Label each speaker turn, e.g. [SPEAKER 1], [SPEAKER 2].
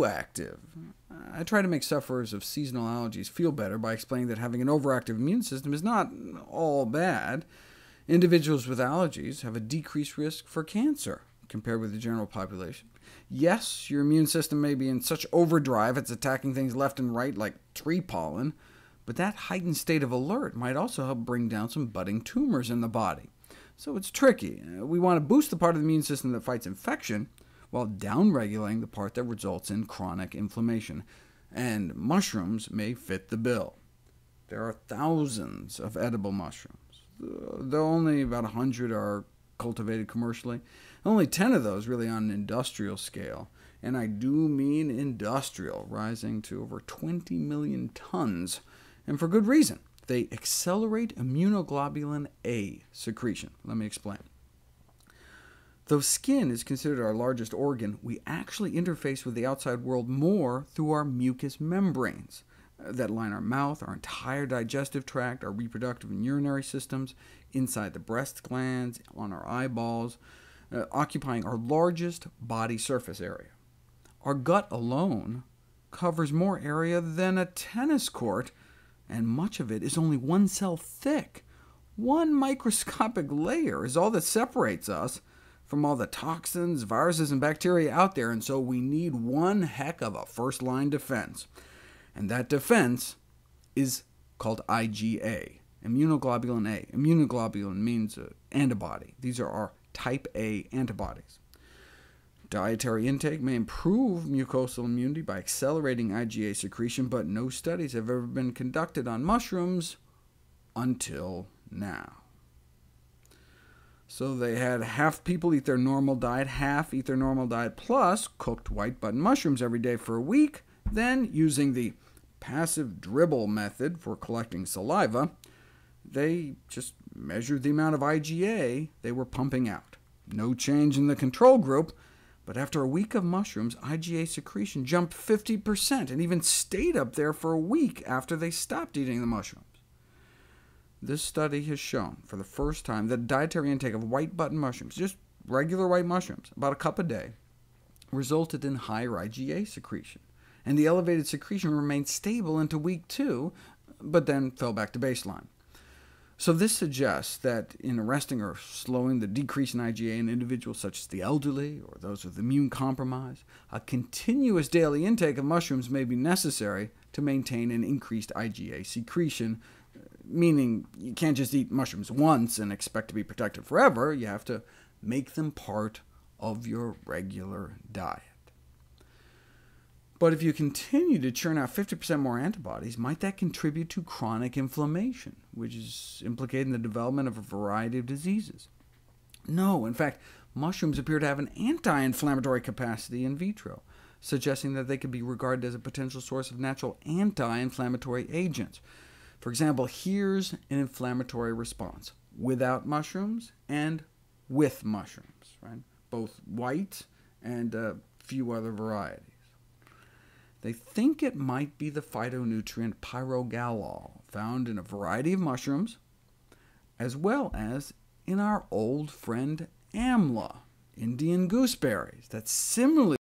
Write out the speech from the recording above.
[SPEAKER 1] active. I try to make sufferers of seasonal allergies feel better by explaining that having an overactive immune system is not all bad. Individuals with allergies have a decreased risk for cancer compared with the general population. Yes, your immune system may be in such overdrive it's attacking things left and right like tree pollen, but that heightened state of alert might also help bring down some budding tumors in the body. So it's tricky. We want to boost the part of the immune system that fights infection, while downregulating the part that results in chronic inflammation, and mushrooms may fit the bill. There are thousands of edible mushrooms, though only about 100 are cultivated commercially. Only 10 of those really on an industrial scale, and I do mean industrial, rising to over 20 million tons, and for good reason. They accelerate immunoglobulin A secretion. Let me explain. Though skin is considered our largest organ, we actually interface with the outside world more through our mucous membranes that line our mouth, our entire digestive tract, our reproductive and urinary systems, inside the breast glands, on our eyeballs, occupying our largest body surface area. Our gut alone covers more area than a tennis court, and much of it is only one cell thick. One microscopic layer is all that separates us from all the toxins, viruses, and bacteria out there, and so we need one heck of a first-line defense. And that defense is called IgA, immunoglobulin A. Immunoglobulin means antibody. These are our type A antibodies. Dietary intake may improve mucosal immunity by accelerating IgA secretion, but no studies have ever been conducted on mushrooms until now. So they had half people eat their normal diet, half eat their normal diet, plus cooked white button mushrooms every day for a week. Then, using the passive dribble method for collecting saliva, they just measured the amount of IgA they were pumping out. No change in the control group, but after a week of mushrooms, IgA secretion jumped 50%, and even stayed up there for a week after they stopped eating the mushrooms. This study has shown, for the first time, that dietary intake of white button mushrooms, just regular white mushrooms, about a cup a day, resulted in higher IgA secretion, and the elevated secretion remained stable into week 2, but then fell back to baseline. So this suggests that in arresting or slowing the decrease in IgA in individuals such as the elderly or those with immune compromise, a continuous daily intake of mushrooms may be necessary to maintain an increased IgA secretion, meaning you can't just eat mushrooms once and expect to be protected forever. You have to make them part of your regular diet. But if you continue to churn out 50% more antibodies, might that contribute to chronic inflammation, which is implicated in the development of a variety of diseases? No, in fact, mushrooms appear to have an anti-inflammatory capacity in vitro, suggesting that they could be regarded as a potential source of natural anti-inflammatory agents. For example, here's an inflammatory response without mushrooms and with mushrooms, right? Both white and a few other varieties. They think it might be the phytonutrient pyrogallol, found in a variety of mushrooms, as well as in our old friend amla, Indian gooseberries, that similarly